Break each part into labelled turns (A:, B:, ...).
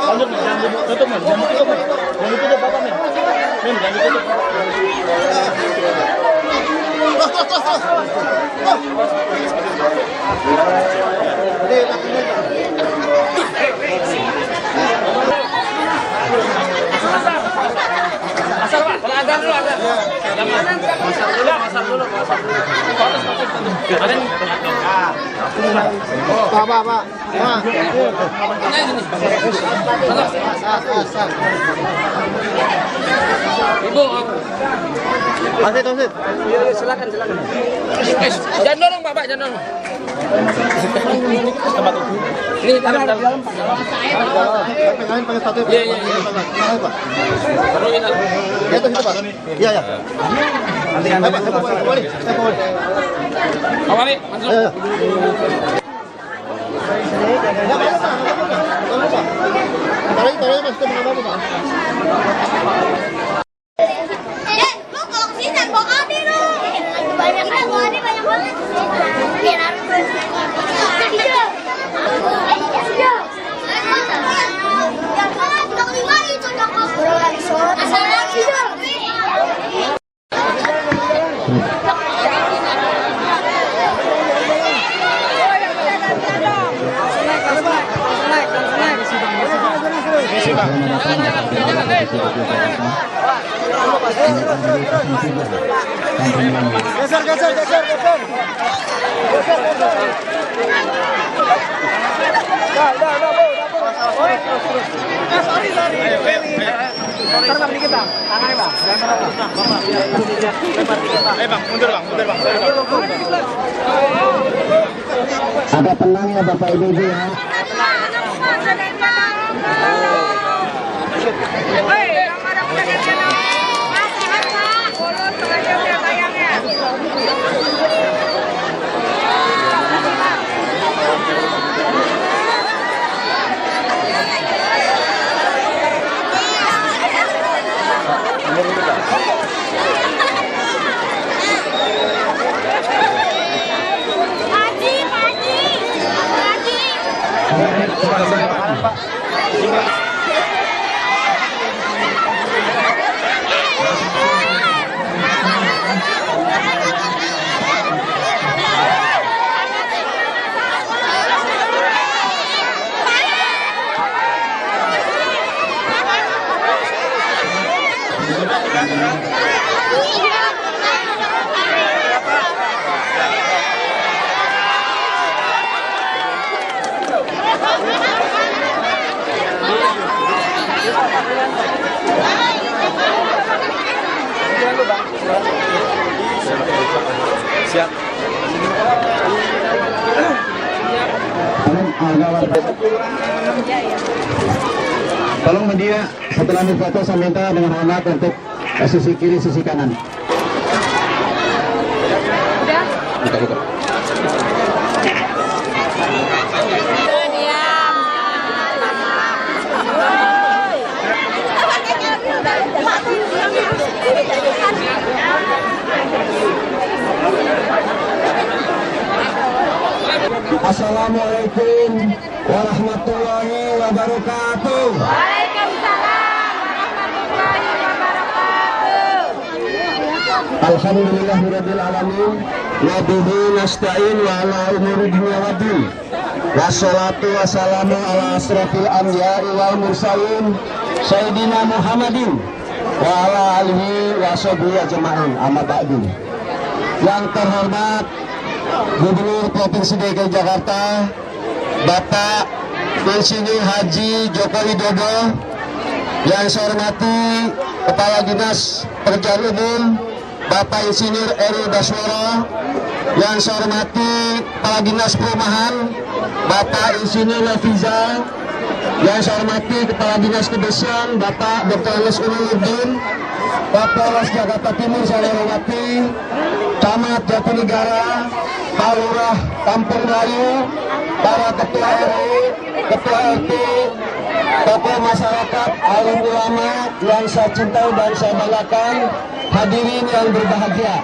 A: Lanjut, jangan tutup, jangan ditutup Bapak, men. Jangan ditutup. Asal Pak, kalau azan dulu azan. Masar dulu. Pak. Ibu. Transit. Iya, silakan. Jangan dorong Bapak, jangan dorong. Ini tangan di dalam Pak. Pegangin pakai satu. Iya. Pak. Taruhin aja. Ya itu Pak. Iya. Nanti Pak, saya boleh. Awali, masuk. Taruhin Mas, itu mengambil Pak.
B: Lu kalau kesini bawa Adi lu. Banyak banget. Biar harus. Geser. Sorry dikit Bang. Tangannya Bang. Bang, mundur Bang.
C: Ada tenang ya Bapak Ibu ya.
A: Siap.
C: Tolong media setelah foto saya minta dengan hormat untuk sisi kiri, sisi kanan. Buka. Assalamualaikum warahmatullahi wabarakatuh.
B: Waalaikumsalam warahmatullahi wabarakatuh.
C: Alhamdulillahirabbil alamin wa bihi nasta'in wa ala umuri dunya waddin. Wassalatu wassalamu ala asrofil anbiya'i wal mursalin Sayyidina Muhammadin wa ala alihi wa sahbihi ajma'in. Amma ba'du. Yang terhormat Gubernur Provinsi DKI Jakarta Bapak Insinyur Haji Joko Widodo, yang saya hormati Kepala Dinas Pekerjaan Umum Bapak Insinyur Eri Basworo, yang saya hormati Kepala Dinas Perumahan Bapak Insinyur Leviza, yang saya hormati Kepala Dinas Kebersihan Bapak Dr. Anas Umaruddin, Kapolres Jakarta Timur saya hormati Camat Jatinegara, Pak Lurah Kampung Melayu, para ketua RW, ketua RT, tokoh masyarakat, alim ulama yang saya cintai dan saya banggakan, hadirin yang berbahagia.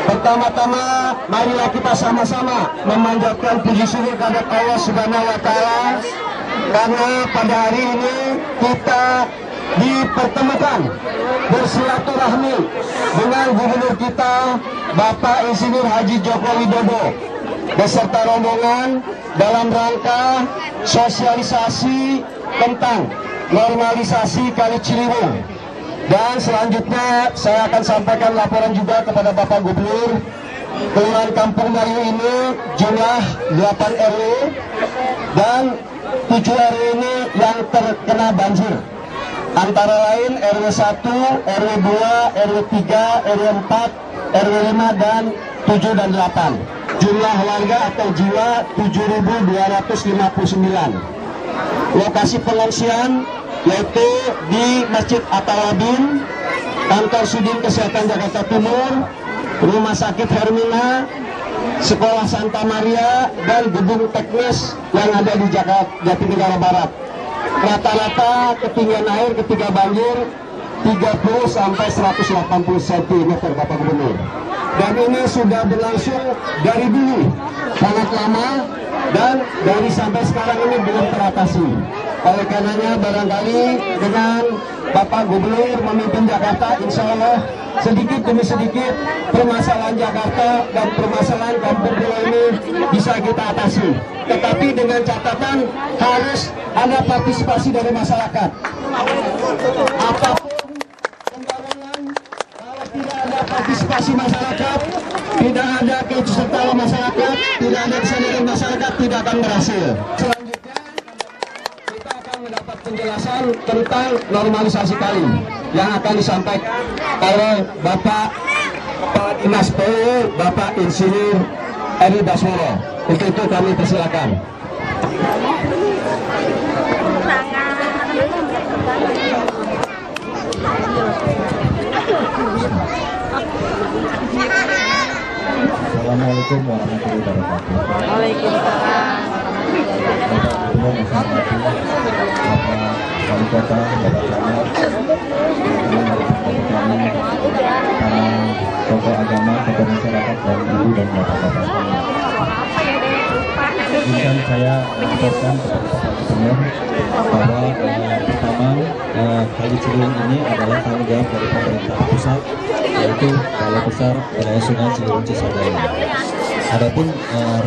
C: Pertama-tama, marilah kita sama-sama memanjatkan puji syukur kepada Allah Subhanahu wa Ta'ala, karena pada hari ini kita dipertemukan bersilaturahmi dengan gubernur kita Bapak Insinyur Haji Joko Widodo beserta rombongan dalam rangka sosialisasi tentang normalisasi Kali Ciliwung. Dan selanjutnya saya akan sampaikan laporan juga kepada Bapak Gubernur. Kelurahan Kampung Melayu ini jumlah 8 RW dan 7 RW ini yang terkena banjir. Antara lain RW 1, RW 2, RW 3, RW 4, RW 5, dan 7 dan 8. Jumlah warga atau jiwa 7.259. Lokasi pengungsian yaitu di Masjid Atalabin, Kantor Sudin Kesehatan Jakarta Timur, Rumah Sakit Hermina, Sekolah Santa Maria, dan Gedung Teknis yang ada di Jatinegara Barat. Rata-rata ketinggian air ketika banjir 30 sampai 180 cm, Bapak Gubernur. Dan ini sudah berlangsung dari dulu, sangat lama, dan dari sampai sekarang ini belum teratasi. Oleh karenanya barangkali dengan Bapak Gubernur memimpin Jakarta, insya Allah sedikit demi sedikit permasalahan Jakarta dan permasalahan Kampung Pulau ini bisa kita atasi. Tetapi dengan catatan harus ada partisipasi dari masyarakat. Apapun pembangunan, kalau tidak ada partisipasi masyarakat, tidak ada keikutsertaan masyarakat, tidak ada kesadaran masyarakat, tidak akan berhasil. Selanjutnya kita akan mendapat penjelasan tentang normalisasi kali yang akan disampaikan oleh Bapak Kepala Dinas PU, Bapak Insinyur Eri Basmoro. Untuk itu kami persilakan.
D: Assalamualaikum warahmatullahi wabarakatuh.
B: Waalaikumsalam.
D: Bapak Wali Kota, Bapak Camat, para tokoh agama, tokoh masyarakat, dan ibu dan bapak-bapak sekalian. Izinkan saya melaporkan kepada Bapak Gubernur bahwa pertama Kali Ciliwung ini adalah tanggung jawab dari pemerintah pusat, yaitu Balai Besar Wilayah Sungai Ciliwung Cisadane. Adapun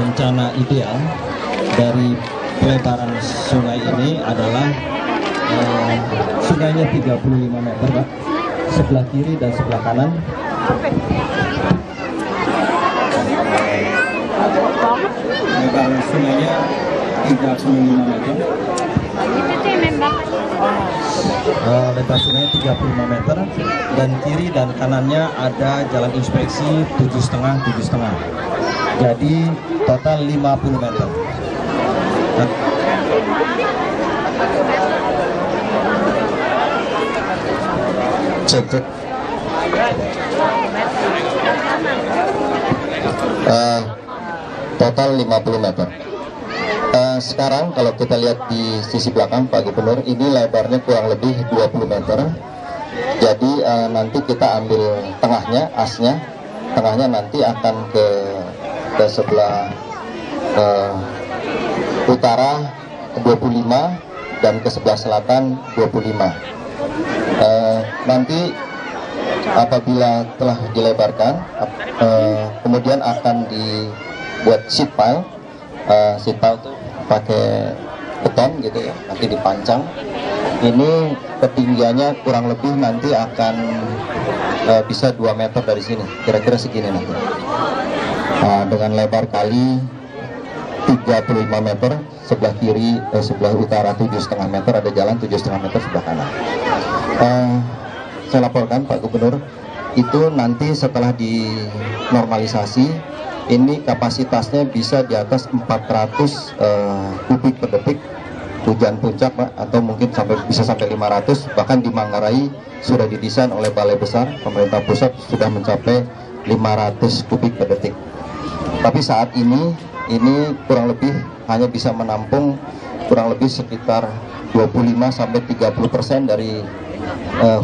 D: rencana ideal dari pelebaran sungai ini adalah sungainya 35 meter, Pak, sebelah kiri dan sebelah kanan. Lebar sungainya 35 meter. Lebar sungai 35 meter, dan kiri dan kanannya ada jalan inspeksi 7,5. Jadi total 50 meter.
A: Cek. Total 50 meter. Sekarang kalau kita lihat di sisi belakang Pak Gubernur, ini lebarnya kurang lebih 20 meter. Jadi nanti kita ambil tengahnya, asnya, tengahnya nanti akan ke sebelah utara 25 dan ke sebelah selatan 25. Nanti apabila telah dilebarkan, kemudian akan dibuat sheet pile. Sheet pile itu pakai beton gitu ya, nanti dipancang. Ini ketinggiannya kurang lebih nanti akan bisa 2 meter dari sini, kira-kira segini nanti. Dengan lebar kali 35 meter, sebelah kiri, sebelah utara 7,5 meter, ada jalan 7,5 meter sebelah kanan. Saya laporkan Pak Gubernur, itu nanti setelah dinormalisasi, ini kapasitasnya bisa di atas 400 kubik per detik, hujan puncak, Pak, atau mungkin bisa sampai 500. Bahkan di Manggarai sudah didesain oleh Balai Besar pemerintah pusat sudah mencapai 500 kubik per detik. Tapi saat ini kurang lebih hanya bisa menampung kurang lebih sekitar 50 kubik per detik. 25 sampai 30% dari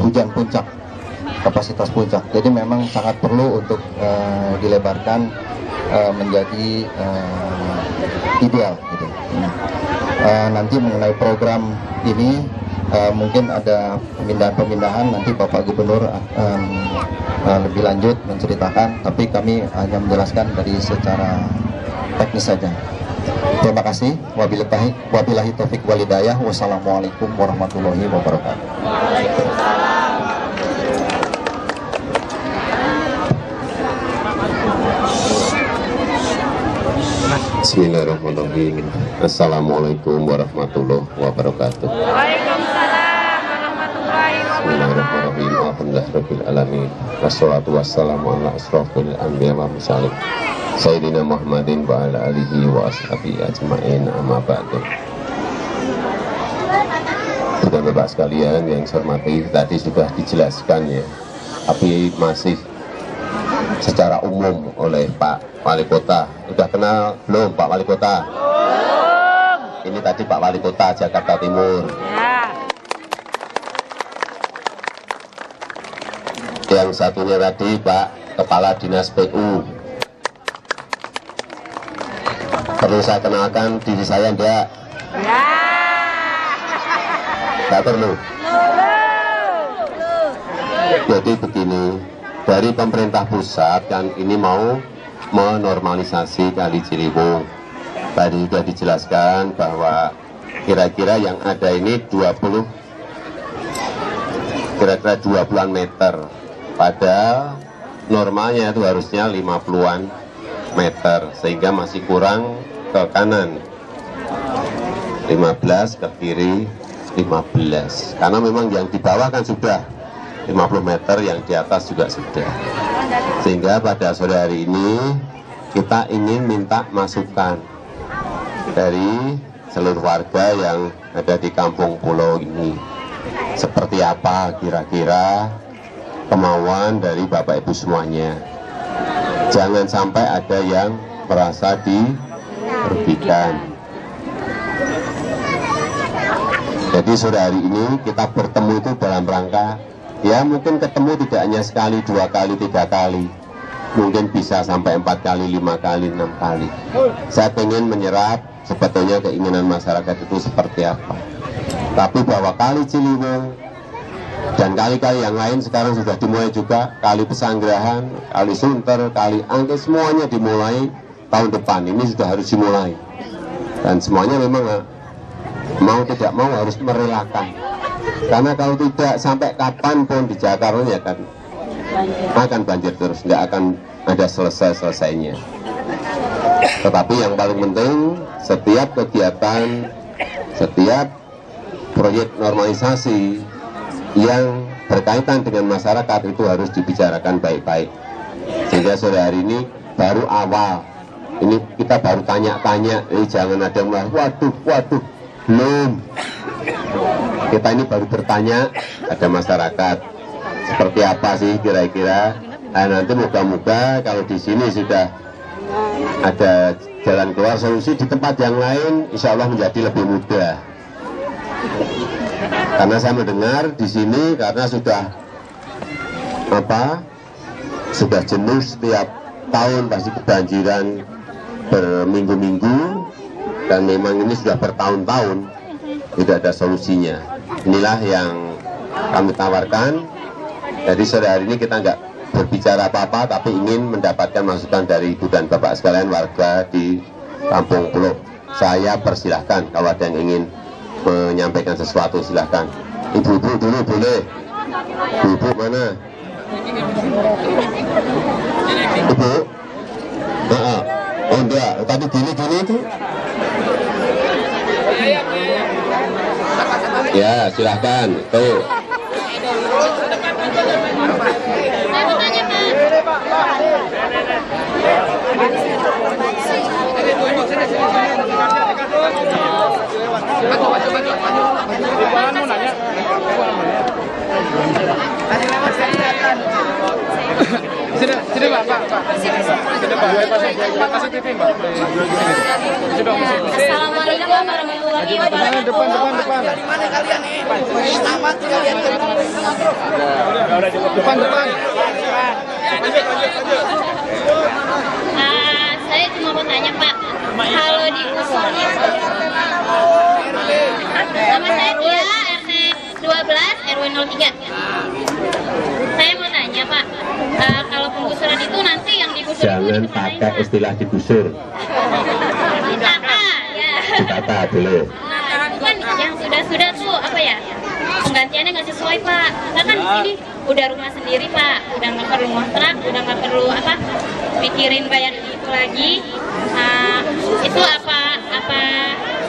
A: hujan puncak, kapasitas puncak. Jadi memang sangat perlu untuk dilebarkan menjadi ideal gitu. Nanti mengenai program ini mungkin ada pemindahan nanti Bapak Gubernur lebih lanjut menceritakan, tapi kami hanya menjelaskan dari secara teknis saja. Terima kasih. Wabillahi taufik walhidayah. Wassalamualaikum warahmatullahi wabarakatuh.
E: Bismillahirrahmanirrahim. Assalamualaikum warahmatullahi wabarakatuh.
B: Waalaikumsalam warahmatullahi wabarakatuh.
E: Bismillahirrahmanirrahim. Alhamdulillahirabbil alamin. Wassalatu wassalamu ala asrofil anbiya wa mursalin Sayyidina Muhammadin wa ala alihi wa ashabihi ajma'in, amma ba'du. Bapak sekalian yang saya hormati, tadi sudah dijelaskan ya, tapi masih secara umum oleh Pak Wali Kota. Sudah kenal belum Pak Wali Kota? Belum. Ini tadi Pak Wali Kota Jakarta Timur. Ya. Yang satunya tadi Pak Kepala Dinas PU. Perlu saya kenalkan diri saya enggak? Ya. Enggak perlu. Jadi begini, dari pemerintah pusat kan ini mau menormalisasi Kali Ciliwung. Tadi sudah dijelaskan bahwa kira-kira yang ada ini kira-kira 20-an meter. Padahal normalnya itu harusnya 50-an meter, sehingga masih kurang ke kanan 15, ke kiri 15, karena memang yang di bawah kan sudah 50 meter, yang di atas juga sudah. Sehingga pada sore hari ini kita ingin minta masukan dari seluruh warga yang ada di kampung pulau ini, seperti apa kira-kira kemauan dari Bapak Ibu semuanya. Jangan sampai ada yang merasa dirugikan. Jadi sore hari ini kita bertemu itu dalam rangka, ya mungkin ketemu tidak hanya sekali, 2 kali, 3 kali, mungkin bisa sampai 4 kali, 5 kali, 6 kali. Saya ingin menyerap sebetulnya keinginan masyarakat itu seperti apa. Tapi bahwa Kali Ciliwung dan kali-kali yang lain sekarang sudah dimulai juga, Kali Pesanggerahan, Kali Sunter, Kali Angke, semuanya dimulai tahun depan. Ini sudah harus dimulai. Dan semuanya memang mau tidak mau harus merelakan. Karena kalau tidak, sampai kapanpun di Jakarta ya kan akan banjir terus, nggak akan ada selesai-selesainya. Tetapi yang paling penting, setiap kegiatan, setiap proyek normalisasi yang berkaitan dengan masyarakat itu harus dibicarakan baik-baik. Sehingga sore hari ini baru awal, ini kita baru tanya-tanya, jangan ada yang bilang, waduh, belum. Kita ini baru bertanya ada masyarakat seperti apa sih kira-kira. Nah, nanti moga-moga kalau di sini sudah ada jalan keluar solusi, di tempat yang lain insya Allah menjadi lebih mudah. Karena saya mendengar di sini karena sudah jenuh setiap tahun pasti kebanjiran berminggu-minggu, dan memang ini sudah bertahun-tahun tidak ada solusinya. Inilah yang kami tawarkan. Jadi sore hari ini kita nggak berbicara apa-apa, tapi ingin mendapatkan masukan dari Ibu dan Bapak sekalian warga di Kampung Pulau. Saya persilahkan kalau ada yang ingin menyampaikan sesuatu, silahkan. Ibu-ibu dulu boleh. Ibu mana? Ibu? Oh enggak, tadi gini itu. Ya, silahkan. Tuh.
F: Sini Pak. Sini Pak. Kasih TV Pak.
B: Assalamualaikum warahmatullahi warahmatullahi wabarakatuh.
F: Depan.
G: Dari mana kalian nih? Selamat kalian.
F: Depan.
B: Saya cuma mau tanya Pak, kalau di usulnya nama saya Tia, RT 12 RW 03. Saya mau tanya Pak, kalau penggusuran itu nanti yang digusur
E: Jangan
B: itu
E: pakai istilah digusur,
B: ditata ya.
E: ditata boleh.
B: Nah, itu kan yang sudah tuh apa ya? Penggantiannya nggak sesuai Pak. Kita kan di sini udah rumah sendiri Pak, udah nggak perlu ngontrak, udah nggak perlu pikirin bayar itu lagi. Itu apa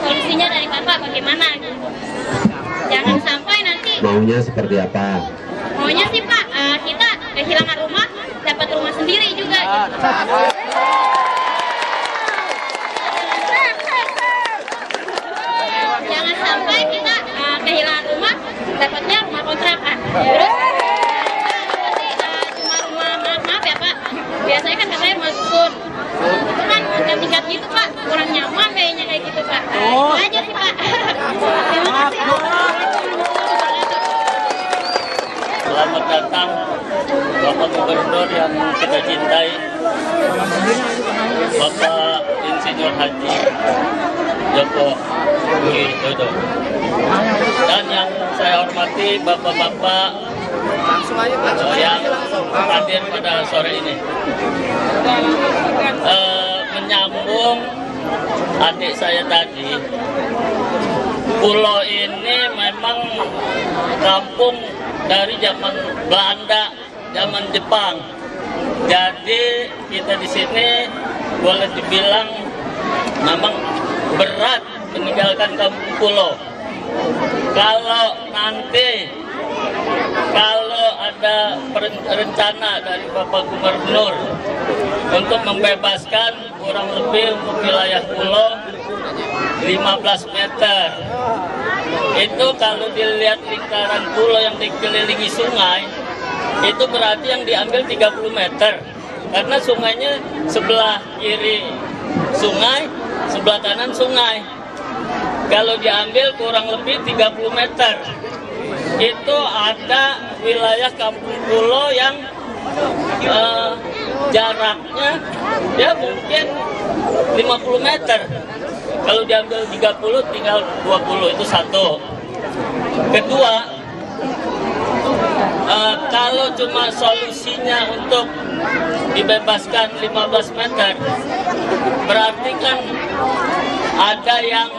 B: solusinya dari Bapak bagaimana gitu? Jangan sampai nanti
E: Maunya seperti apa?
B: maunya sih Pak, kita kehilangan rumah dapat rumah sendiri juga gitu. Jangan sampai kita kehilangan rumah dapatnya rumah kontrakan. Terus cuma rumah maaf ya Pak, biasanya kan katanya rumah susun, itu kan tingkat gitu Pak, kurang nyaman kayaknya kayak gitu Pak. Itu aja sih Pak. Terima kasih.
H: Selamat datang Bapak Gubernur yang kita cintai, Bapak Insinyur Haji Joko Widodo, dan yang saya hormati bapak-bapak yang hadir pada sore ini. Menyambung adik saya tadi, pulau ini memang kampung dari zaman Belanda, zaman Jepang. Jadi kita di sini boleh dibilang memang berat meninggalkan kampung pulau. Kalau nanti ada rencana dari Bapak Gubernur untuk membebaskan kurang lebih untuk wilayah pulau 15 meter, itu kalau dilihat lingkaran pulau yang dikelilingi sungai, itu berarti yang diambil 30 meter, karena sungainya sebelah kiri sungai, sebelah kanan sungai. Kalau diambil kurang lebih 30 meter, itu ada wilayah kampung pulau yang jaraknya ya mungkin 50 meter. Kalau diambil 30 tinggal 20, itu satu. Kedua, kalau cuma solusinya untuk dibebaskan 15 meter, berarti kan ada yang,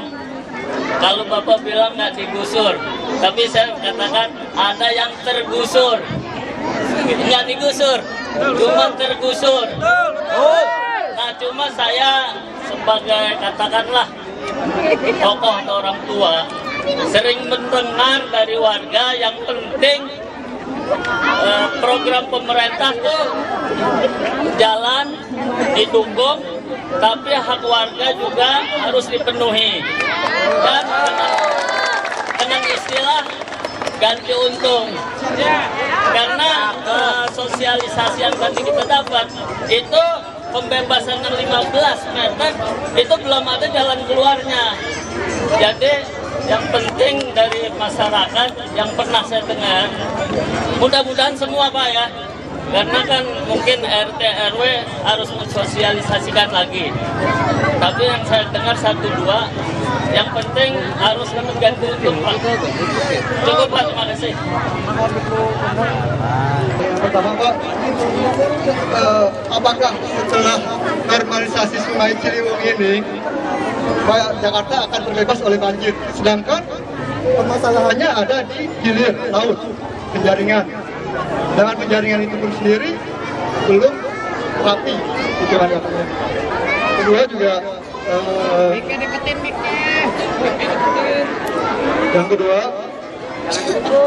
H: kalau Bapak bilang nggak digusur, tapi saya katakan ada yang tergusur. Nggak digusur, cuma tergusur. Nah, cuma saya sebagai katakanlah tokoh atau orang tua sering mendengar dari warga yang penting program pemerintah tuh jalan didukung, tapi hak warga juga harus dipenuhi, dan dengan istilah ganti untung. Karena sosialisasi yang tadi kita dapat itu pembebasan 15 meter itu belum ada jalan keluarnya. Jadi yang penting dari masyarakat yang pernah saya dengar, mudah-mudahan semua Pak ya, karena kan mungkin RT RW harus mensosialisasikan lagi. Tapi yang saya dengar 1-2, yang penting harus ganti untung Pak. Cukup Pak, terima kasih.
I: Pertama Pak, apakah setelah normalisasi Sungai Ciliwung ini Jakarta akan terbebas oleh banjir? Sedangkan permasalahannya ada di hilir laut, penjaringan. Dengan penjaringan itu pun sendiri belum rapi, pikiran katanya. Kedua juga yang kedua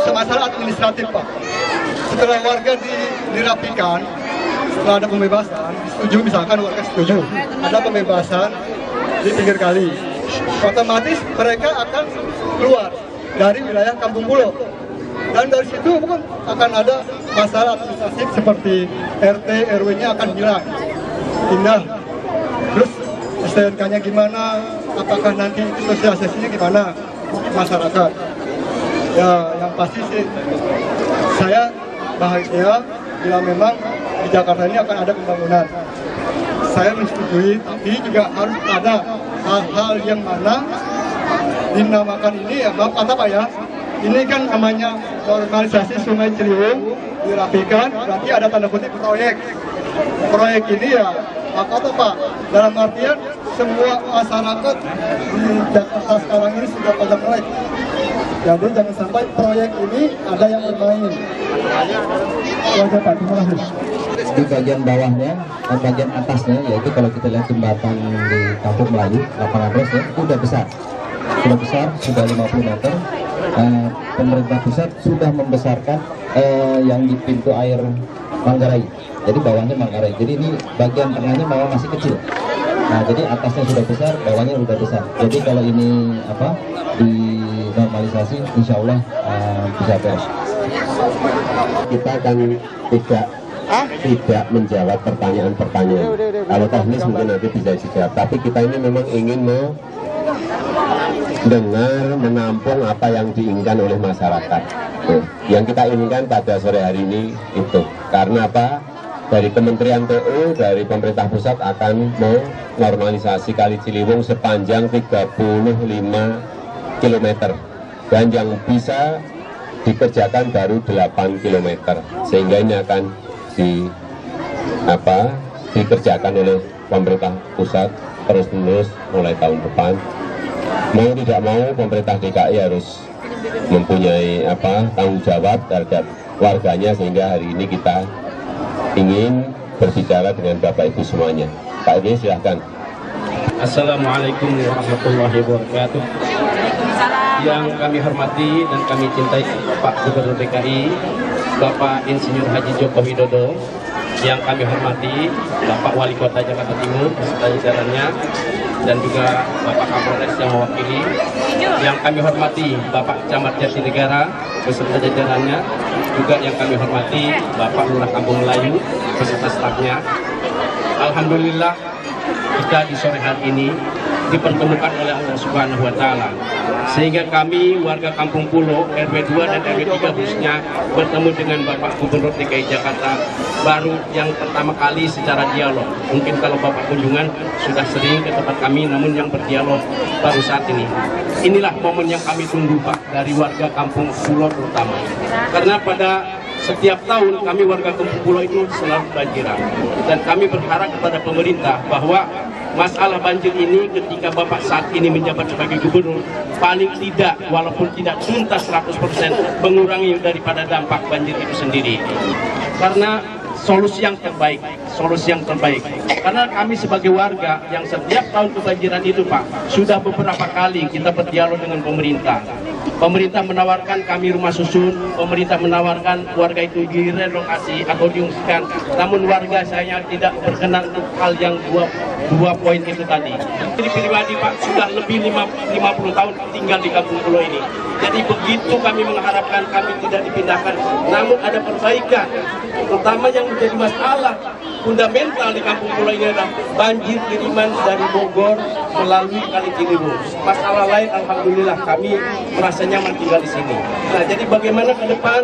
I: semasalah administratif Pak. Setelah warga dirapikan, setelah ada pembebasan, setuju, misalkan warga setuju ada pembebasan di pinggir kali, otomatis mereka akan keluar dari wilayah kampung pulau, dan dari situ akan ada masalah administratif seperti RT RW-nya akan hilang, pindah, terus STNK-nya gimana, apakah nanti itu sosialisasinya gimana masyarakat. Ya, yang pasti sih saya bahagia bila memang di Jakarta ini akan ada pembangunan. Saya menyetujui, tapi juga harus ada hal-hal yang mana dinamakan ini ya, maaf kata Pak ya, ini kan namanya normalisasi Sungai Ciliwung dirapikan, berarti ada tanda kutip proyek. Proyek ini ya, kata Pak, dalam artian semua masyarakat di Jakarta sekarang ini sudah pada melek. Jadi jangan sampai proyek ini ada yang bermain. Wajah Pak, terima kasih.
D: Di bagian bawahnya dan bagian atasnya, yaitu kalau kita lihat jembatan di Kampung Melayu, lapangan res ya, itu sudah besar, sudah 50 meter. Pemerintah pusat sudah membesarkan yang di pintu air Manggarai, jadi bawahnya Manggarai. Jadi ini bagian tengahnya malah masih kecil. Nah, jadi atasnya sudah besar, bawahnya sudah besar. Jadi kalau ini dinormalisasi, insya Allah bisa beres.
E: Kita akan tidak menjawab pertanyaan-pertanyaan. Kalau teknis mungkin nanti bisa dijawab. Tapi kita ini memang ingin mendengar, menampung apa yang diinginkan oleh masyarakat. Yang kita inginkan pada sore hari ini itu. Karena apa? Dari Kementerian PU, dari pemerintah pusat akan menormalisasi Kali Ciliwung sepanjang 35 km. Dan yang bisa dikerjakan baru 8 km. Sehingga ini akan dikerjakan oleh pemerintah pusat terus-menerus mulai tahun depan. Mau tidak mau pemerintah DKI harus mempunyai tanggung jawab terhadap warganya, sehingga hari ini kita ingin berbicara dengan Bapak Ibu semuanya. Pak Ibu silahkan.
J: Assalamualaikum warahmatullahi wabarakatuh. Yang kami hormati dan kami cintai Pak Gubernur DKI Bapak Insinyur Haji Joko Widodo, yang kami hormati Bapak Wali Kota Jakarta Timur beserta jajarannya, dan juga Bapak Kapolres yang mewakili, yang kami hormati Bapak Camat Jatinegara beserta jajarannya, juga yang kami hormati Bapak Lurah Kampung Melayu beserta stafnya. Alhamdulillah kita di sore hari ini dipertemukan oleh Allah Subhanahu wa Ta'ala, sehingga kami warga Kampung Pulo RW 2 dan RW 3 khususnya bertemu dengan Bapak Gubernur DKI Jakarta baru yang pertama kali secara dialog. Mungkin kalau Bapak kunjungan sudah sering ke tempat kami, namun yang berdialog baru saat ini. Inilah momen yang kami tunggu Pak, dari warga Kampung Pulo terutama, karena pada setiap tahun kami warga Kampung Pulo itu selalu banjiran, dan kami berharap kepada pemerintah bahwa masalah banjir ini ketika Bapak saat ini menjabat sebagai gubernur, paling tidak walaupun tidak tuntas 100% mengurangi daripada dampak banjir itu sendiri. Karena solusi yang terbaik, karena kami sebagai warga yang setiap tahun kebanjiran itu Pak, sudah beberapa kali kita berdialog dengan pemerintah. Pemerintah menawarkan kami rumah susun, pemerintah menawarkan warga itu direlokasi atau diungsikan, namun warga saya tidak berkenan untuk hal yang dua poin itu tadi. Jadi pribadi Pak, sudah lebih 50 tahun tinggal di Kampung Pulo ini. Jadi begitu kami mengharapkan kami tidak dipindahkan, namun ada perbaikan. Terutama yang menjadi masalah fundamental di Kampung Pulo ini adalah banjir kiriman dari Bogor melalui Kali Ciliwung. Masalah lain alhamdulillah kami merasa nyaman tinggal di sini. Nah, jadi bagaimana ke depan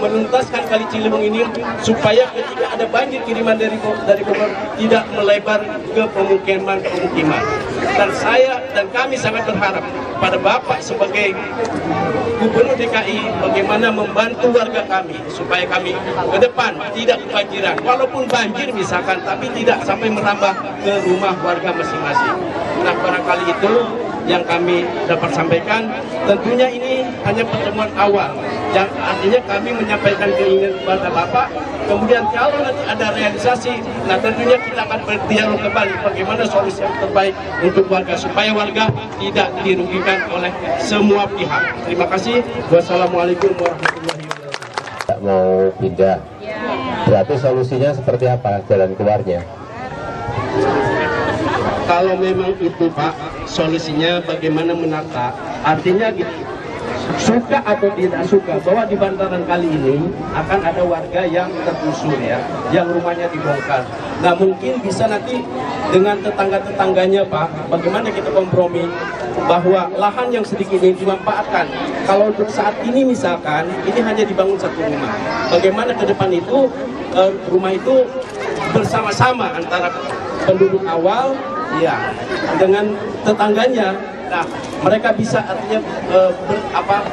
J: menuntaskan Kali Ciliwung ini supaya ketika ada banjir kiriman dari Bogor tidak melebar ke pemukiman. Dan saya dan kami sangat berharap pada Bapak sebagai Gubernur DKI bagaimana membantu warga kami supaya kami ke depan tidak kebanjiran, walaupun banjir misalkan, tapi tidak sampai merambah ke rumah warga masing-masing. Nah, barangkali itu yang kami dapat sampaikan. Tentunya ini hanya pertemuan awal, yang artinya kami menyampaikan keinginan kepada Bapak. Kemudian kalau nanti ada realisasi, nah tentunya kita akan berdialog kembali bagaimana solusi yang terbaik untuk warga, supaya warga tidak dirugikan oleh semua pihak. Terima kasih. Wassalamualaikum warahmatullahi wabarakatuh.
E: Tidak mau pindah, berarti solusinya seperti apa jalan keluarnya?
J: Kalau memang itu Pak, solusinya bagaimana menata, artinya gitu. suka atau tidak suka bahwa di bantaran kali ini akan ada warga yang tergusur ya, yang rumahnya dibongkar. Nah mungkin bisa nanti dengan tetangga-tetangganya Pak, bagaimana kita kompromi bahwa lahan yang sedikit ini dimanfaatkan. Kalau untuk saat ini misalkan ini hanya dibangun satu rumah, bagaimana ke depan itu rumah itu bersama-sama antara penduduk awal ya dengan tetangganya. Nah, mereka bisa artinya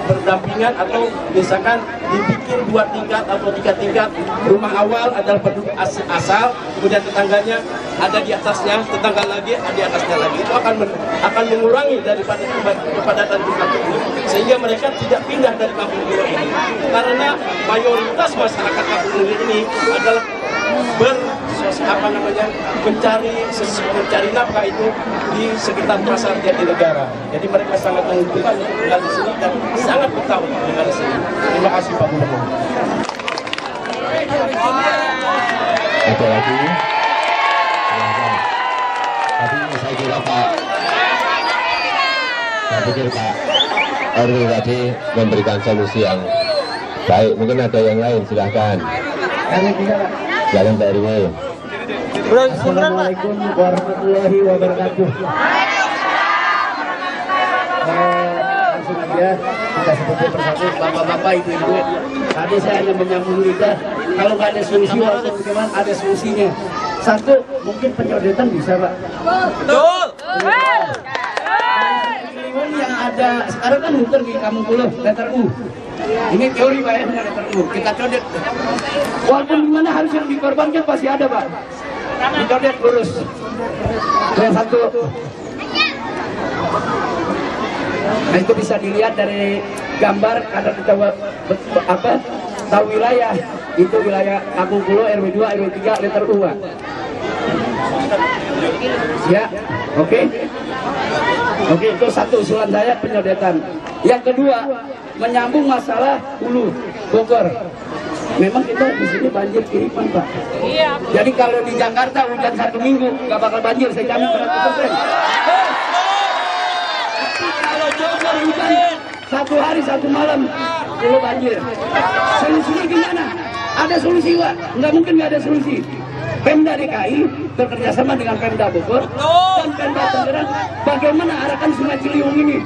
J: berdampingan atau misalkan dibikin 2 tingkat atau 3 tingkat. Rumah awal adalah penduduk asal, kemudian tetangganya ada di atasnya, tetangga lagi ada di atasnya lagi. Itu akan mengurangi daripada kepadatan di kampung ini, sehingga mereka tidak pindah dari kampung ini. Karena mayoritas masyarakat kampung ini adalah mencari nafkah itu di sekitar pasar Jatinegara. Jadi mereka sangat menguntungkan tinggal di sini dan sangat betah untuk tinggal di sini. Terima kasih Pak Gubernur.
E: Ada lagi? Tadi saya kira saya pikir Pak RW tadi memberikan solusi yang baik. Mungkin ada yang lain, silahkan. Silakan Pak RW.
C: Assalamualaikum warahmatullahi wabarakatuh. Langsung aja kita seperti persatu bapak-bapak ibu-ibu. Tadi saya hanya menyambung lidah. Kalau nggak ada solusi, walaupun bagaimana ada solusinya. Satu, mungkin pencoretan bisa Pak.
F: Betul.
C: Yang ada sekarang kan muter di Kampung Pulau, letter U. Ini teori Pak ya, letter U. Kita codet. Walaupun gimana harus yang dikorbankan pasti ada Pak. Dicodet lurus. Yang satu. Nah itu bisa dilihat dari gambar karena kita tahu wilayah. Itu wilayah Kampung Pulau RW 2, RW 3, letter U. Ya, oke. Oke, itu satu usulan saya penyodetan. Yang kedua, menyambung masalah hulu Bogor. Memang kita di sini banjir kiriman Pak. Iya. Jadi kalau di Jakarta hujan 1 minggu nggak bakal banjir, saya jamin 100%. Kalau Bogor hujan 1 hari 1 malam, dulu banjir. Solusinya gimana? Ada solusi Pak? Nggak mungkin nggak ada solusi. Pemda DKI bekerjasama dengan Pemda Bogor dan Pemda Tangerang, bagaimana arahkan Sungai Ciliwung ini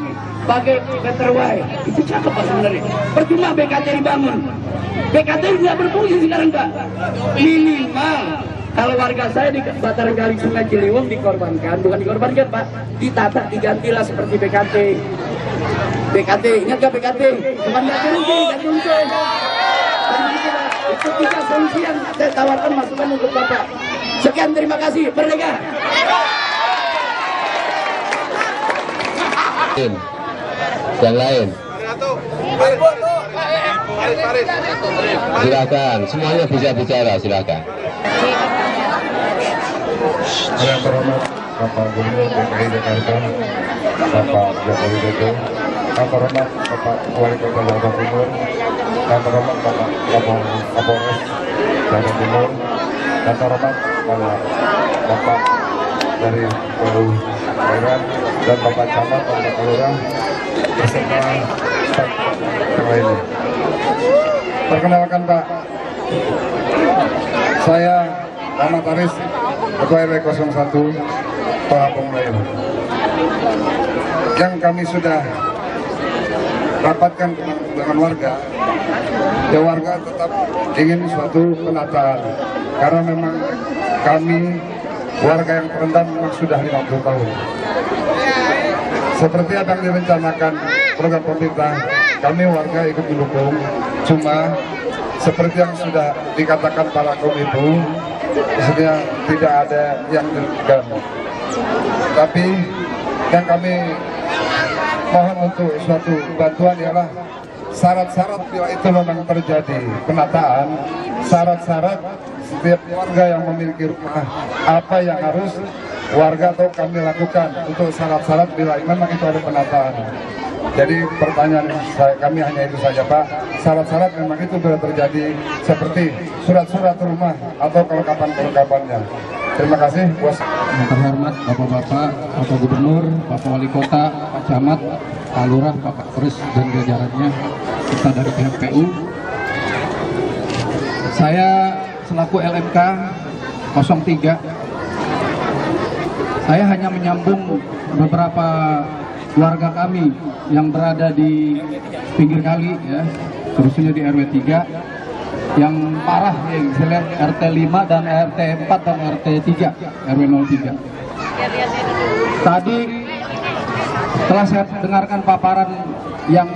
C: pakai waterway. Itu cakep Pak sebenarnya. Percuma BKT dibangun. BKT nggak berfungsi sekarang Pak. Minimal kalau warga saya di bantaran kali Sungai Ciliwung dikorbankan, bukan dikorbankan Pak, ditata digantilah seperti BKT. BKT, ingat gak BKT? Bukan ganti rugi. Itu 3 solusi yang saya tawarkan masukan untuk Bapak. Sekian, terima kasih. Merdeka.
E: Yang lain. Silakan, semuanya bisa bicara, silakan.
K: Yang terhormat Bapak Gubernur DKI Jakarta, Bapak Joko Widodo, yang terhormat Bapak Wali Kota Jakarta Timur, yang terhormat Bapak Kapolres Jakarta Timur, yang terhormat Bapak dari Pulau Bayan dan Bapak Camat, Bapak Kelurahan, beserta staf yang lainnya. Perkenalkan Pak, saya Rahmat Aris, Ketua RW 01, Pelapung Melayu. Yang kami sudah rapatkan dengan warga, ya warga tetap ingin suatu penataan, karena memang kami warga yang terendam memang sudah 50 tahun. Seperti apa yang direncanakan program pemerintah, kami warga ikut mendukung. Cuma seperti yang sudah dikatakan para kaum ibu, maksudnya tidak ada yang dirugikan. Tapi yang kami mohon untuk suatu bantuan ialah syarat-syarat bila itu memang terjadi penataan, syarat-syarat setiap warga yang memiliki rumah apa yang harus warga atau kami lakukan untuk syarat-syarat bila memang itu ada penataan. Jadi pertanyaan kami hanya itu saja Pak, syarat-syarat memang itu sudah terjadi seperti surat-surat rumah atau kelengkapan-kelengkapannya. Terima kasih.
J: Yang terhormat Bapak-Bapak, Bapak Gubernur, Bapak Wali Kota, Pak Camat, Pak Lurah, Pak Kapolres dan jajarannya, kita dari pihak PU. Saya selaku LMK 03, saya hanya menyambung beberapa warga kami yang berada di pinggir kali, ya, khususnya di RW 3 yang parah, ya, misalnya RT 5 dan RT 4 dan RT 3 RW 03. Tadi telah saya dengarkan paparan yang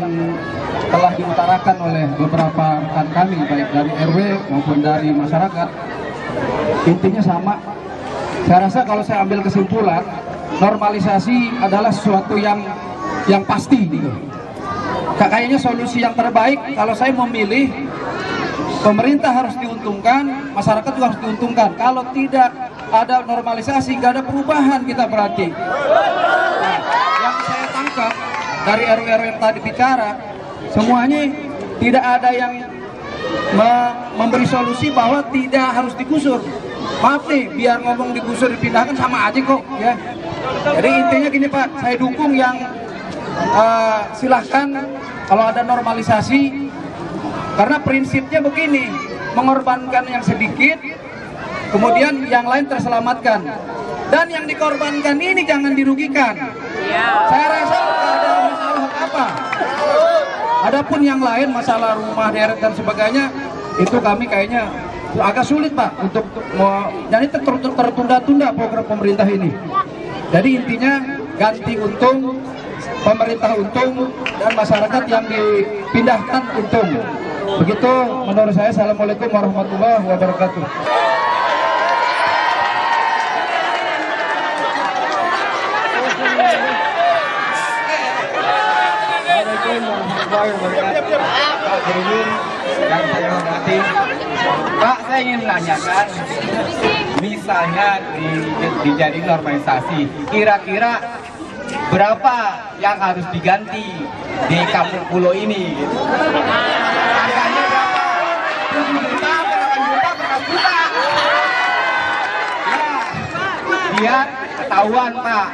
J: telah diutarakan oleh beberapa rekan kami, baik dari RW maupun dari masyarakat. Intinya sama. Saya rasa kalau saya ambil kesimpulan, normalisasi adalah sesuatu yang pasti gitu. Kayaknya solusi yang terbaik kalau saya memilih, pemerintah harus diuntungkan, masyarakat juga harus diuntungkan. Kalau tidak ada normalisasi, nggak ada perubahan kita berarti. Nah, yang saya tangkap dari RW-RW yang tadi bicara, semuanya tidak ada yang memberi solusi bahwa tidak harus digusur. Maaf nih, biar ngomong digusur dipindahkan sama aja kok, ya. Jadi intinya gini Pak, saya dukung yang silahkan kalau ada normalisasi, karena prinsipnya begini, mengorbankan yang sedikit, kemudian yang lain terselamatkan, dan yang dikorbankan ini jangan dirugikan. Saya rasa tidak ada masalah apa. Adapun yang lain, masalah rumah deret dan sebagainya, itu kami kayaknya agak sulit Pak untuk jadi tertunda-tunda program pemerintah ini. Jadi intinya ganti untung, pemerintah untung, dan masyarakat yang dipindahkan untung. Begitu menurut saya. Assalamualaikum warahmatullahi wabarakatuh.
L: Pak, saya ingin menanyakan, misalnya dijadi normalisasi, kira-kira berapa yang harus diganti di kampung pulau ini? Harganya berapa? 7 juta, 8 juta, berapa juta? Ya, biar ketahuan Pak,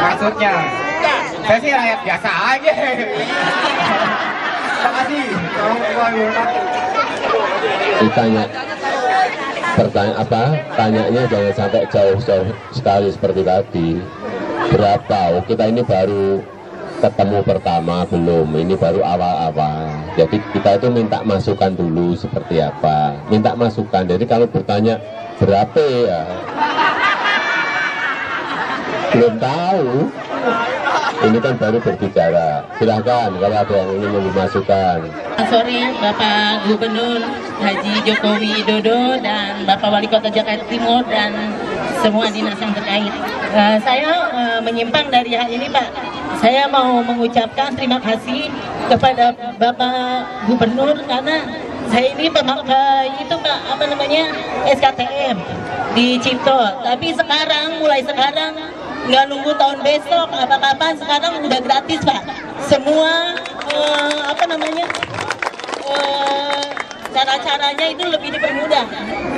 L: maksudnya. Saya sih rakyat biasa aja. Terima kasih.
E: Ditanya pertanyaan apa? Tanyanya jangan sampai jauh-jauh sekali seperti tadi. Berapa? Oh, kita ini baru ketemu pertama, belum. Ini baru awal-awal. Jadi kita itu minta masukan dulu seperti apa. Minta masukan. Jadi kalau bertanya berapa ya, belum tahu. Ini kan baru berbicara. Silahkan kalau ada yang ingin memberi masukan.
M: Sore Bapak Gubernur Haji Joko Widodo dan Bapak Wali Kota Jakarta Timur dan semua dinas yang terkait. Saya menyimpang dari hal ini Pak. Saya mau mengucapkan terima kasih kepada Bapak Gubernur karena saya ini pemakai itu Pak, apa namanya, SKTM di Cipto. Tapi sekarang, mulai sekarang, nggak nunggu tahun besok, apa kapan, sekarang udah gratis Pak. Semua apa namanya, cara-caranya itu lebih dipermudah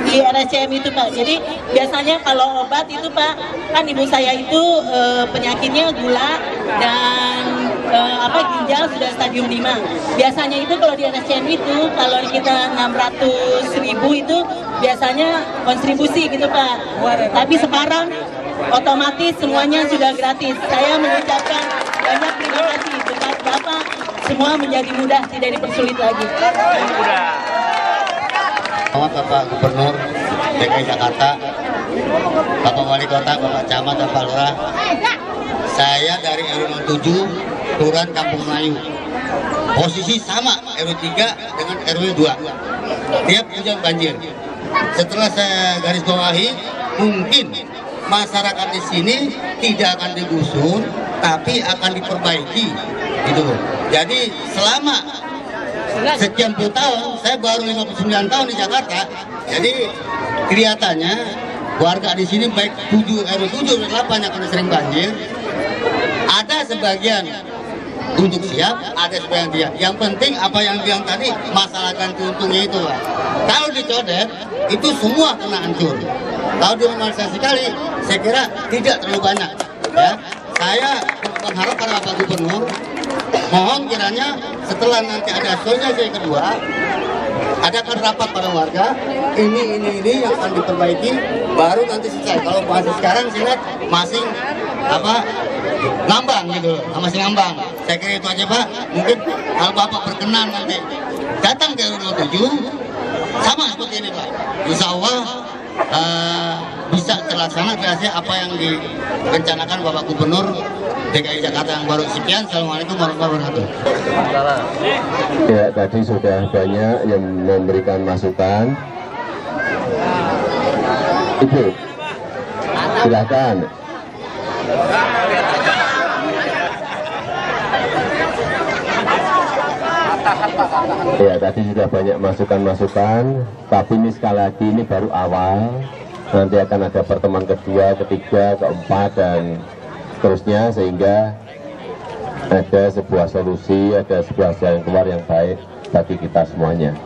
M: di RSCM itu Pak. Jadi biasanya kalau obat itu Pak, kan ibu saya itu penyakitnya gula dan ginjal sudah stadium 5. Biasanya itu kalau di RSCM itu kalau kita 600.000 itu biasanya kontribusi gitu Pak. Tapi sekarang otomatis semuanya sudah gratis. Saya mengucapkan banyak terima kasih buat Bapak, semua menjadi mudah, tidak dipersulit lagi.
N: Bapak Gubernur DKI Jakarta, Bapak Wali Kota, Bapak Camat, dan Pak Lurah. Saya dari RW 07, Kelurahan Kampung Melayu. Posisi sama RW 3 dengan RW 2. Tiap hujan banjir. Setelah saya garis bawahi, mungkin masyarakat di sini tidak akan digusur, tapi akan diperbaiki, gitu. Jadi selama sekian puluh tahun, saya baru 59 tahun di Jakarta, jadi kelihatannya warga di sini baik RW 7 dan 8 yang akan sering banjir, ada sebagian untuk siap, ada sebagian tidak. Yang penting apa yang bilang tadi, masalah ganti untungnya itu, Pak. Kalau dicodet, itu semua kena hancur. Kalau dinormalisasi sekali, saya kira tidak terlalu banyak. Ya, saya berharap pada Bapak Gubernur, mohon kiranya setelah nanti ada sosialisasi kedua, adakan rapat pada warga, ini yang akan diperbaiki, baru nanti selesai. Kalau masih sekarang sih masih ngambang gitu, masih ngambang. Saya kira itu aja Pak. Mungkin kalau Bapak berkenan nanti datang ke RW 07 sama seperti ini Pak. Insya Allah bisa terlaksana apa yang direncanakan Bapak Gubernur DKI Jakarta yang baru. Sekian, Assalamualaikum warahmatullahi wabarakatuh.
E: Ya, tadi sudah banyak yang memberikan masukan. Ibu, silakan. Ya, tadi sudah banyak masukan-masukan, tapi ini sekali lagi ini baru awal. Nanti akan ada pertemuan kedua, ketiga, keempat, dan seterusnya, sehingga ada sebuah solusi, ada sebuah jalan keluar yang baik bagi kita semuanya.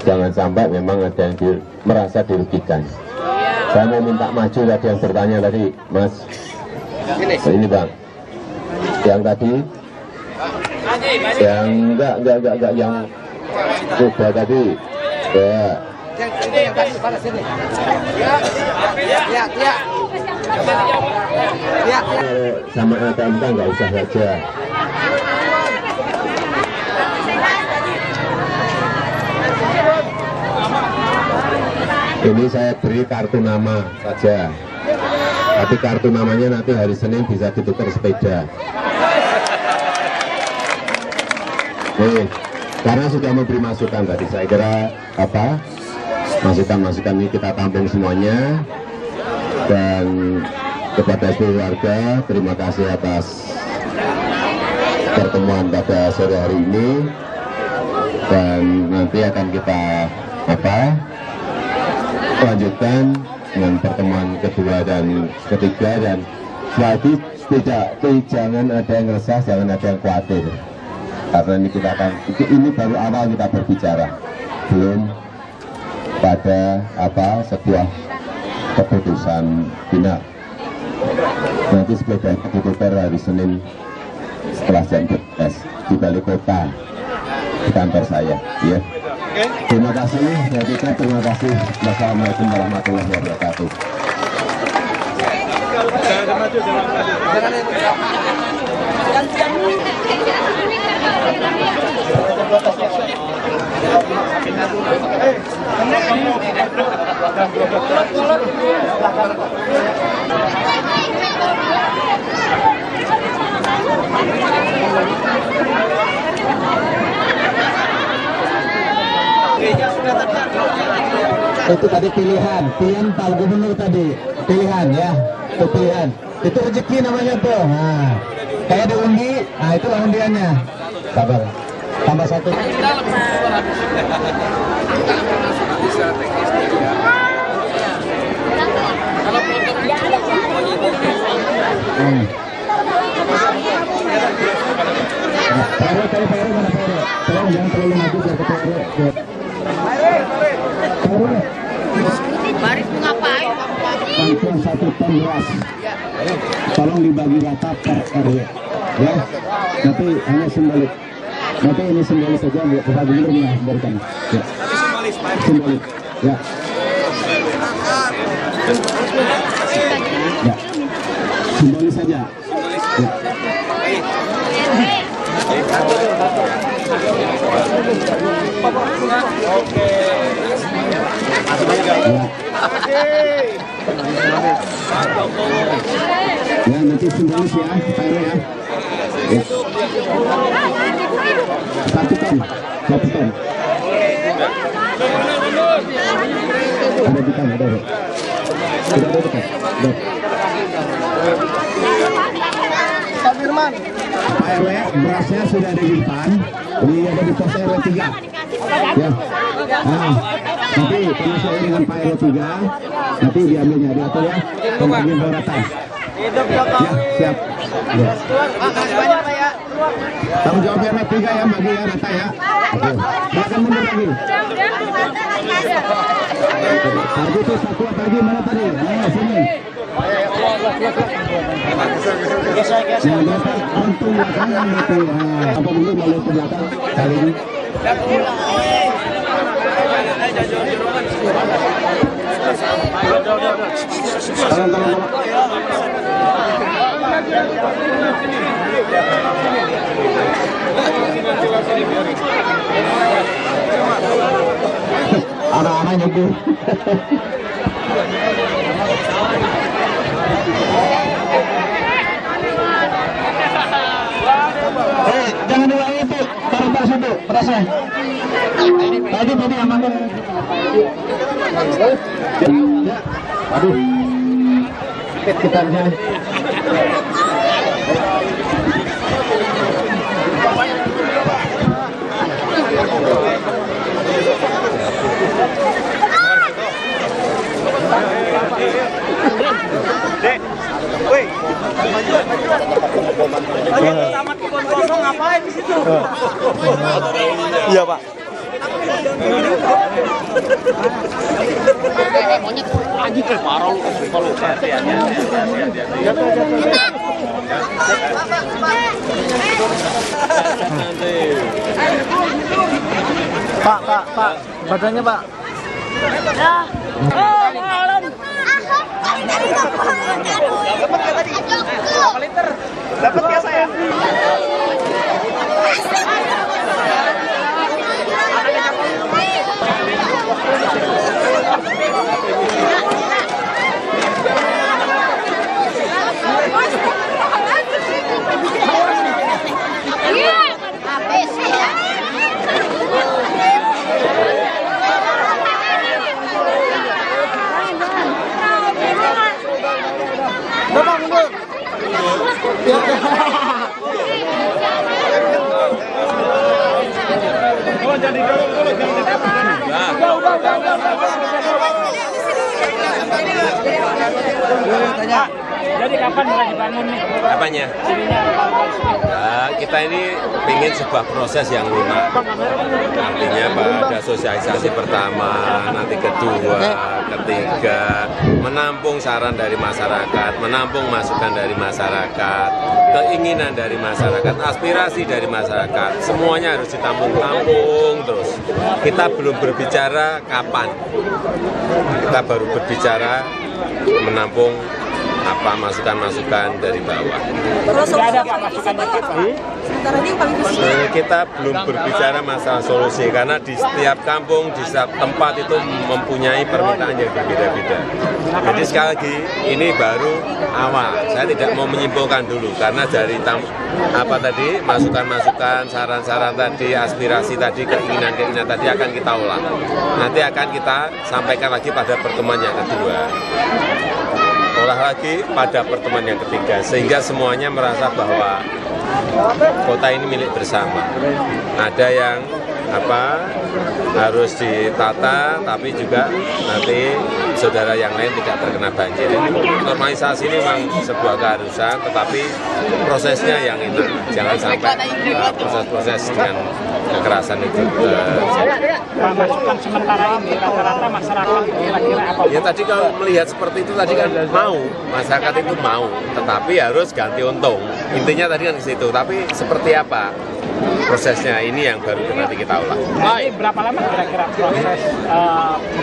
E: Jangan sampai memang ada yang merasa dirugikan. Saya mau minta maju tadi yang bertanya tadi, Mas. Ini Bang. Yang tadi, yang enggak, yang coba tadi. Ya.
G: Yang tadi pada sini. Ya.
E: Sama ATMK nggak usah saja. Ini saya beri kartu nama saja. Tapi kartu namanya nanti hari Senin bisa ditukar sepeda. Nih, karena sudah memberi masukan tadi, saya kira masukan-masukan ini kita tampung semuanya. Dan kepada seluruh warga, terima kasih atas pertemuan pada sore hari ini, dan nanti akan kita lanjutkan dengan pertemuan kedua dan ketiga. Dan lagi jangan ada yang resah, jangan ada yang khawatir, karena ini baru awal kita berbicara, belum pada sebuah keputusan final. Nanti sepeda itu ditukar hari Senin setelah jam 12 di Balai Kota, di kantor saya. Ya. Terima kasih, terima kasih. Wassalamualaikum warahmatullahi wabarakatuh.
C: Itu tadi pilihan Pak Gubernur tadi, pilihan ya, itu pilihan, itu rezeki namanya tuh. Nah, kayak diundi, nah itulah undiannya. Sabar, tambah satu. Tolong jangan terlalu maju biar ketua.
G: Baris mau ngapain?
C: Bantuan 1 ton beras. Tolong dibagi rata per RW. Ya, nanti hanya simbolik. Nanti ini simbolis saja, Bapak Gubernur memberikan. Ya. Simbolik. Ya. Ya. Simbolis saja. Ya. Ya, nanti simbolis ya, Pak RW ya. Ya. 1 ton. Ada di kan, ada. Sudah ada dekat.
G: Pak Firman.
C: Pak RW, berasnya sudah ada di depan. Ini ada di pos RW 3. Ya. Nah, nanti kalau saya dengan Pak RW 3, nanti diambilnya diatur ya. Pembagian beratan. Ya, siap. Ya.
G: Pak, kasih banyak Pak ya.
C: Tanggung jawab RW 3 ya, bagi ya rata ya. Oke. Silakan mundur lagi. Tadi tuh satu lagi mana tadi? Nah, sini. Nah, Bapak langsung belakangan itu. Apa dulu balik ke belakang kali ini? Anak-anak nyebut. Jangan diulangi itu, taruh situ, perasaan. Tadi aman. Aduh, kita jalan.
G: Dek, woi. Tamat kebun kosong ngapain di situ?
O: Iya, Pak.
G: Monyet anjing parah lu kalau
O: Pak, badannya, Pak.
G: Dapat ya saya?
O: Jadi dorong dulu,
G: Jadi kapan mulai dibangun nih?
E: Apanya? Nah, kita ini ingin sebuah proses yang lunak. Artinya pada sosialisasi pertama, nanti kedua, ketiga, menampung saran dari masyarakat, menampung masukan dari masyarakat, keinginan dari masyarakat, aspirasi dari masyarakat, semuanya harus ditampung-tampung terus. Kita belum berbicara kapan, kita baru berbicara menampung apa masukan-masukan dari bawah.
G: Terus ada masukan sementara ini paling
E: kita belum berbicara masalah solusi karena di setiap kampung, di setiap tempat itu mempunyai permintaan yang berbeda-beda. Jadi sekali lagi ini baru awal. Saya tidak mau menyimpulkan dulu karena dari masukan-masukan, saran-saran tadi, aspirasi tadi, keinginan-keinginan tadi akan kita olah. Nanti akan kita sampaikan lagi pada pertemuan yang kedua. Olah lagi pada pertemuan yang ketiga sehingga semuanya merasa bahwa kota ini milik bersama. Ada yang harus ditata tapi juga nanti saudara yang lain tidak terkena banjir. Ini normalisasi ini memang sebuah keharusan tetapi prosesnya yang enak. Jangan sampai proses-proses dengan kekerasan itu
G: masukan sementara ini rata-rata masyarakat kira-kira apa?
E: Ya tadi kalau melihat seperti itu tadi kan masyarakat itu mau, tetapi harus ganti untung. Intinya tadi kan di situ, tapi seperti apa prosesnya ini yang baru nanti kita ulang.
G: Ini berapa lama kira-kira proses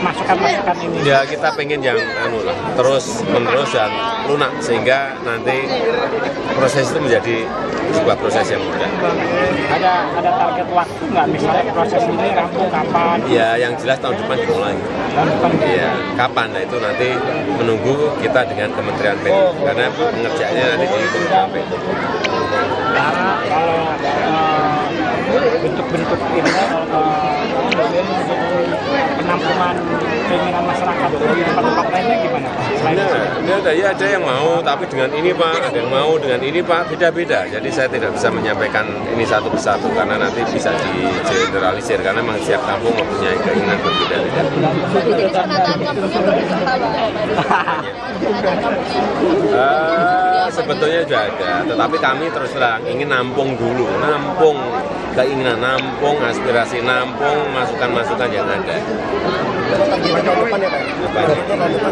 G: masukan-masukan ini?
E: Ya kita pengen yang terus menerus dan lunak sehingga nanti proses itu menjadi sebuah proses yang mudah.
G: Ada target waktu nggak misalnya proses ini rampung kapan?
E: Ya yang jelas tahun depan dimulai. Iya, kapan? Nah itu nanti menunggu kita dengan Kementerian PU karena pengerjaannya nanti di Kementerian PU.
G: Karena kalau bentuk-bentuk ini penampungan keinginan masyarakat di tempat-tempat lainnya gimana?
P: ada yang mau, tapi dengan ini Pak, ada yang mau dengan ini Pak, beda-beda. Jadi saya tidak bisa menyampaikan ini satu persatu karena nanti bisa digeneralisir karena memang setiap kampung mempunyai keinginan berbeda-beda.
Q: Jadi penataan kampungnya belum dikenal
P: Sebetulnya sudah ada, tetapi kami terus terang ingin nampung dulu, nampung keinginan, nampung aspirasi, nampung masukan-masukan yang ada.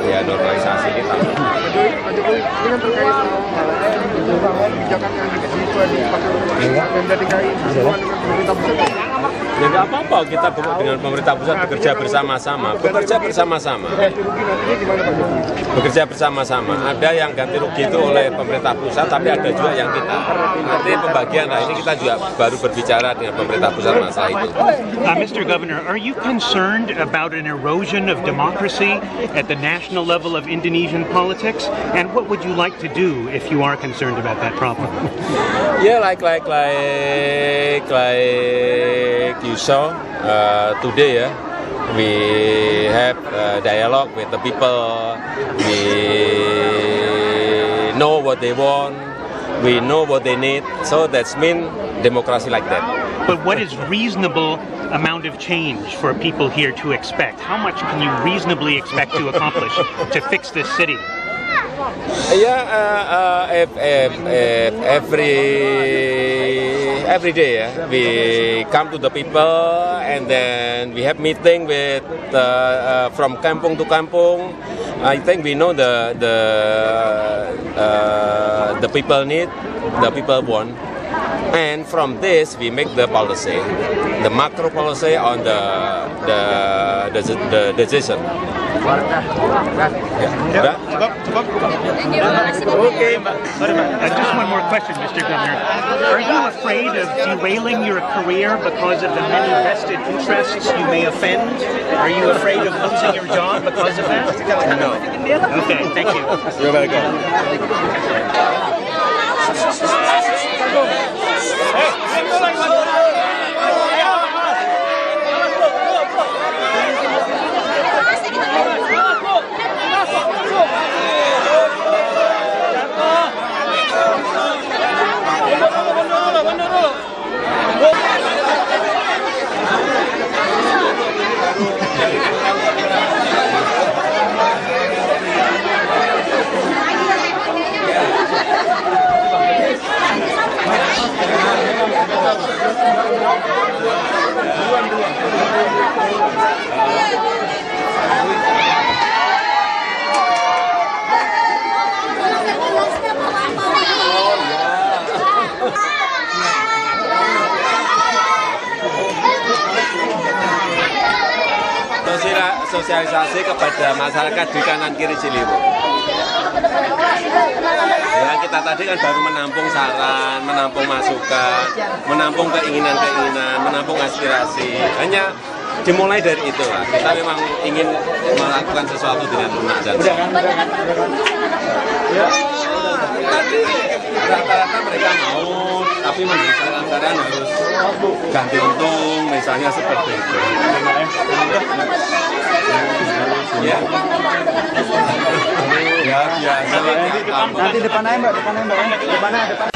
P: Ya normalisasi ini tak.
K: Pak Jokowi, ini terkait kebijakan yang dipakai Pemda DKI dengan pemerintah pusat.
P: Ya nggak apa-apa, kita dengan pemerintah pusat bekerja bersama-sama, bekerja bersama-sama. Ada yang ganti rugi itu oleh pemerintah pusat, tapi ada juga yang kita. Nanti pembagian, nah ini kita juga baru berbicara dengan pemerintah pusat masalah itu.
R: Mr. Governor, are you concerned about an erosion of democracy at the national level of Indonesian politics? And what would you like to do if you are concerned about that problem?
P: Yeah, like you saw today, we have dialogue with the people. We know what they want. We know what they need. So that's mean democracy like that.
R: But what is reasonable amount of change for people here to expect? How much can you reasonably expect to accomplish to fix this city?
P: Yeah, if every day we come to the people and then we have meeting with from kampung to kampung. I think we know the people need, the people want, and from this we make the policy, the macro policy on the decision.
R: Just one more question, Mr. Governor. Are you afraid of derailing your career because of the many vested interests you may offend? Are you afraid of losing your job because of that? No. Okay, thank you.
P: You're welcome. Sosialisasi kepada masyarakat di kanan kiri Ciliwung. Ya, kita tadi kan baru menampung saran, menampung masukan, menampung keinginan-keinginan, menampung aspirasi. Hanya dimulai dari itu lah. Kita memang ingin melakukan sesuatu dengan lunak dan ya, tadi rata-rata mereka mau, tapi menjadi saran-saran harus ganti untung, misalnya seperti itu. Ya, ya biasa.
O: Nanti depan aja Mbak, depan aja.